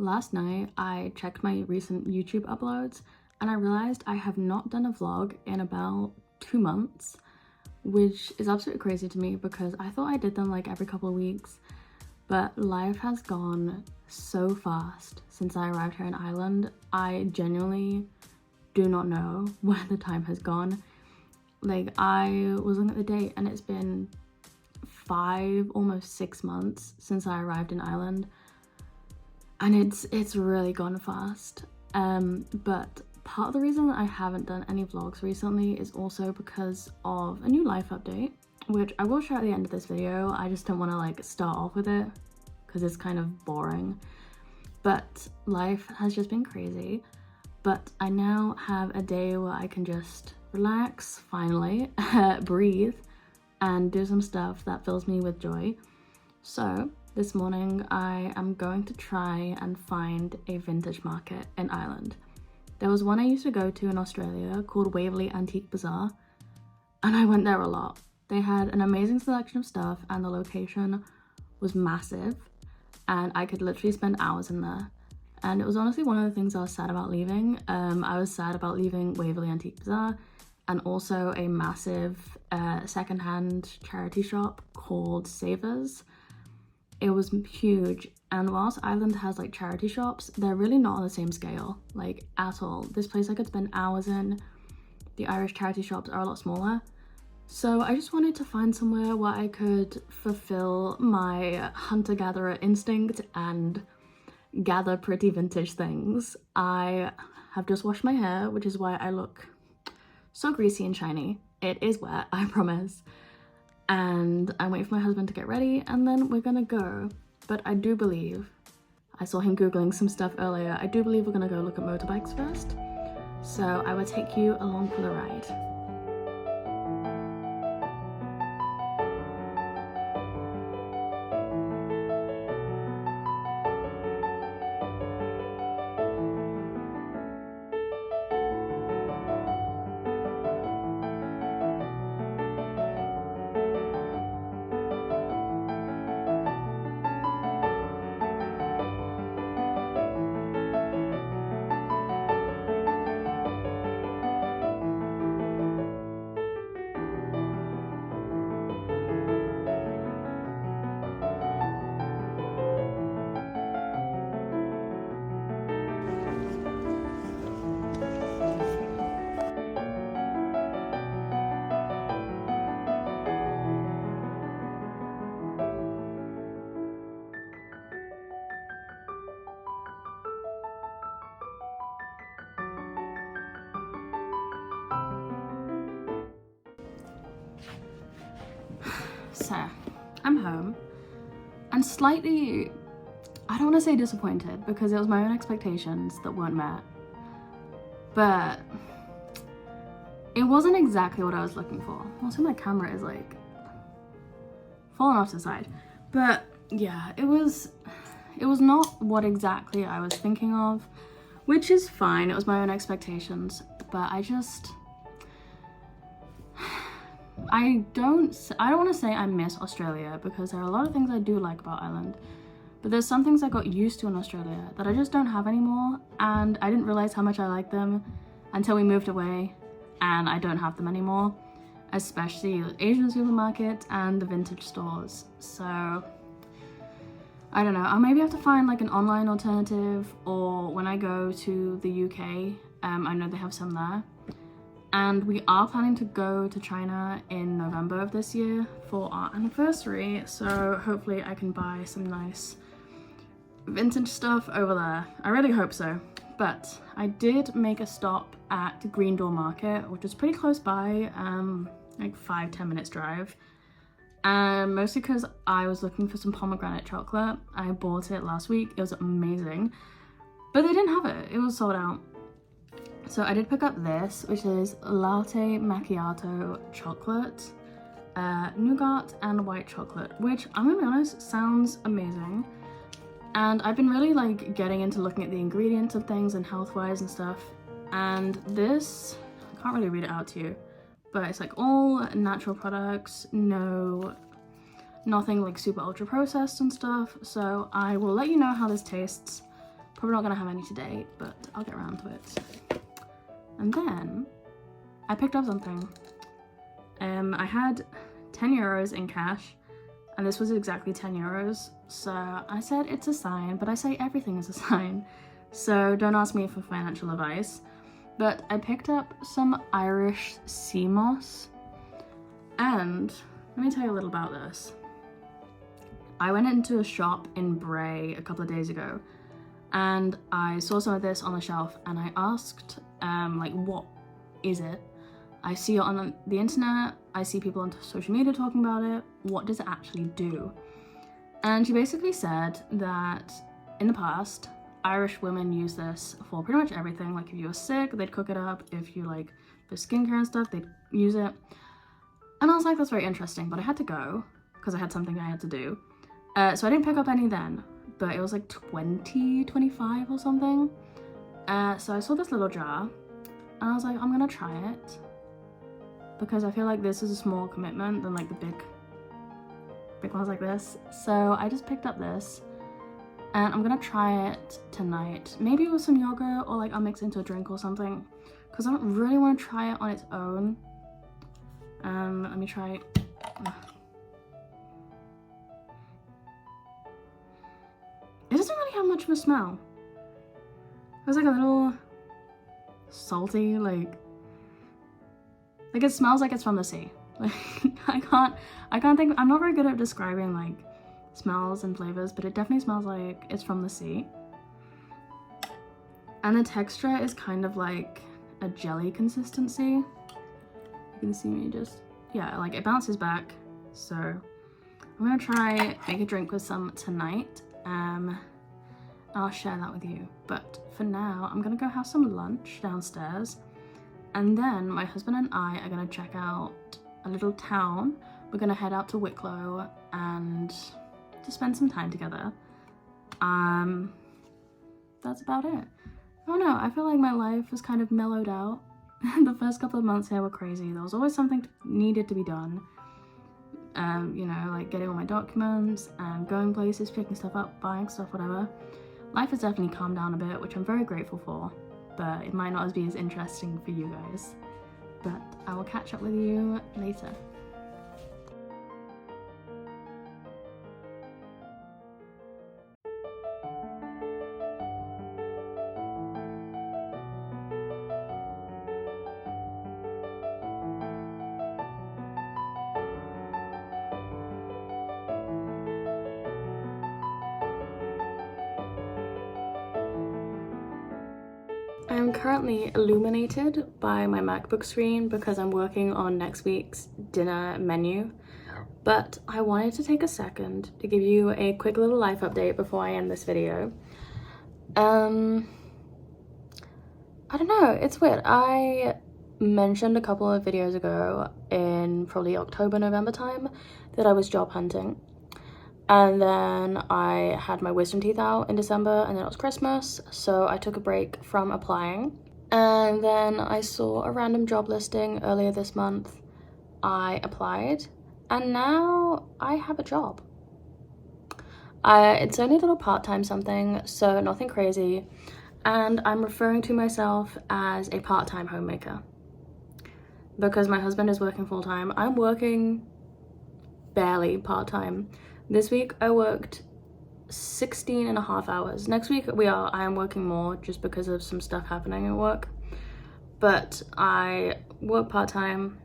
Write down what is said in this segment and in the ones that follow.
Last night I checked my recent YouTube uploads and I realized I have not done a vlog in about 2 months, which is absolutely crazy to me because I thought I did them like every couple of weeks, but life has gone so fast since I arrived here in Ireland. I genuinely do not know where the time has gone. Like, I was looking at the date and it's been 5, almost 6 months since I arrived in Ireland. And it's really gone fast. But part of the reason I haven't done any vlogs recently is also because of a new life update, which I will share at the end of this video. I just don't want to like start off with it because it's kind of boring. But life has just been crazy. But I now have a day where I can just relax, finally, breathe, and do some stuff that fills me with joy. So this morning I am going to try and find a vintage market in Ireland. There was one I used to go to in Australia called Waverley Antique Bazaar, and I went there a lot. They had an amazing selection of stuff and the location was massive and I could literally spend hours in there. And it was honestly one of the things I was sad about leaving. I was sad about leaving Waverley Antique Bazaar and also a massive secondhand charity shop called Savers. It was huge, and whilst Ireland has like charity shops, they're really not on the same scale, like at all. This place I could spend hours in. The Irish charity shops are a lot smaller. So I just wanted to find somewhere where I could fulfill my hunter-gatherer instinct and gather pretty vintage things. I have just washed my hair, which is why I look so greasy and shiny. It is wet, I promise. And I'm waiting for my husband to get ready and then we're gonna go. But I do believe, I saw him googling some stuff earlier, I do believe we're gonna go look at motorbikes first. So I will take you along for the ride. So, I'm home and slightly, I don't want to say disappointed because it was my own expectations that weren't met, but it wasn't exactly what I was looking for. Also, my camera is like falling off to the side, but yeah, it was not what exactly I was thinking of, which is fine. It was my own expectations, but I don't want to say I miss Australia because there are a lot of things I do like about Ireland, but there's some things I got used to in Australia that I just don't have anymore, and I didn't realize how much I like them until we moved away and I don't have them anymore, especially the Asian supermarkets and the vintage stores. So I don't know, I'll maybe have to find like an online alternative, or when I go to the UK, I know they have some there. And we are planning to go to China in November of this year for our anniversary, so hopefully I can buy some nice vintage stuff over there. I really hope so. But I did make a stop at Green Door Market, which is pretty close by, like 5-10 minutes drive. Mostly because I was looking for some pomegranate chocolate. I bought it last week, it was amazing, but they didn't have it, it was sold out. So I did pick up this, which is latte macchiato chocolate, nougat and white chocolate, which I'm gonna be honest, sounds amazing. And I've been really like getting into looking at the ingredients of things and health-wise and stuff. And this, I can't really read it out to you, but it's like all natural products, nothing like super ultra processed and stuff. So I will let you know how this tastes. Probably not gonna have any today, but I'll get around to it. And then I picked up something. I had 10 euros in cash, and this was exactly 10 euros. So I said it's a sign, but I say everything is a sign. So don't ask me for financial advice. But I picked up some Irish sea moss. And let me tell you a little about this. I went into a shop in Bray a couple of days ago, and I saw some of this on the shelf, and I asked, like, what is it? I see it on the internet, I see people on social media talking about it. What does it actually do? And she basically said that in the past, Irish women use this for pretty much everything. Like if you were sick, they'd cook it up. If you like for skincare and stuff, they'd use it. And I was like, that's very interesting, but I had to go because I had something I had to do. So I didn't pick up any then, but it was like 20, 25 or something. So I saw this little jar and I was like, I'm gonna try it because I feel like this is a small commitment than like the big ones like this. So I just picked up this and I'm gonna try it tonight. Maybe with some yogurt, or like I'll mix it into a drink or something, because I don't really want to try it on its own. Let me try it. It doesn't really have much of a smell. It's like a little salty, like it smells like it's from the sea. Like I can't think, I'm not very good at describing like smells and flavors, but it definitely smells like it's from the sea. And the texture is kind of like a jelly consistency. You can see me just, yeah, like it bounces back. So I'm gonna try make a drink with some tonight. I'll share that with you. But for now, I'm gonna go have some lunch downstairs. And then my husband and I are gonna check out a little town. We're gonna head out to Wicklow and to spend some time together. That's about it. I don't know, I feel like my life was kind of mellowed out. The first couple of months here were crazy. There was always something needed to be done. You know, like getting all my documents and going places, picking stuff up, buying stuff, whatever. Life has definitely calmed down a bit, which I'm very grateful for, but it might not be as interesting for you guys. But I will catch up with you later. I'm currently illuminated by my MacBook screen because I'm working on next week's dinner menu, but I wanted to take a second to give you a quick little life update before I end this video. I don't know, it's weird. I mentioned a couple of videos ago in probably October, November time that I was job hunting. And then I had my wisdom teeth out in December, and then it was Christmas, so I took a break from applying. And then I saw a random job listing earlier this month. I applied, and now I have a job. It's only a little part-time something, so nothing crazy. And I'm referring to myself as a part-time homemaker. Because my husband is working full-time, I'm working barely part-time. This week I worked 16 and a half hours. Next week I am working more just because of some stuff happening at work. But I work part-time,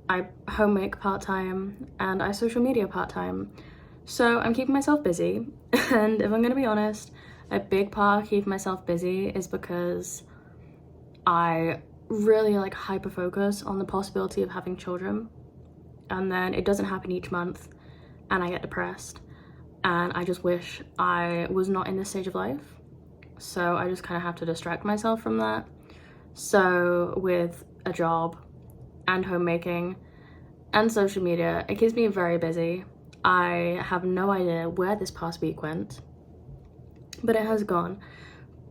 I homemake part-time, and I social media part-time. So I'm keeping myself busy. And if I'm gonna be honest, a big part of keeping myself busy is because I really like hyper focus on the possibility of having children. And then it doesn't happen each month. And I get depressed, and I just wish I was not in this stage of life. So I just kind of have to distract myself from that. So with a job and homemaking and social media, it keeps me very busy. I have no idea where this past week went, but it has gone.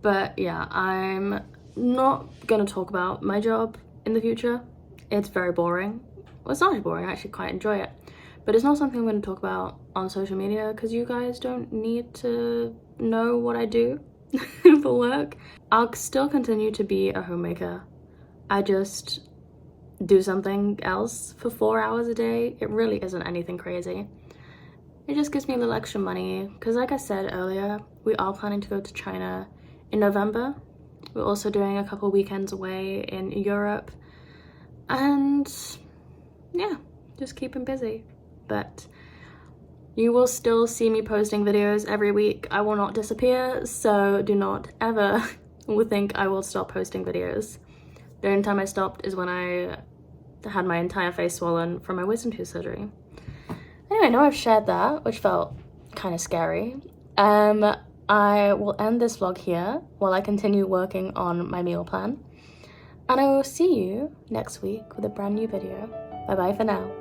But yeah, I'm not gonna talk about my job in the future. It's very boring. Well, it's not boring, I actually quite enjoy it. But it's not something I'm going to talk about on social media because you guys don't need to know what I do for work. I'll still continue to be a homemaker. I just do something else for 4 hours a day. It really isn't anything crazy. It just gives me a little extra money because, like I said earlier, we are planning to go to China in November. We're also doing a couple weekends away in Europe, and yeah, just keeping busy. But you will still see me posting videos every week. I will not disappear, so do not ever think I will stop posting videos. The only time I stopped is when I had my entire face swollen from my wisdom tooth surgery. Anyway, now I've shared that, which felt kind of scary. I will end this vlog here while I continue working on my meal plan. And I will see you next week with a brand new video. Bye bye for now.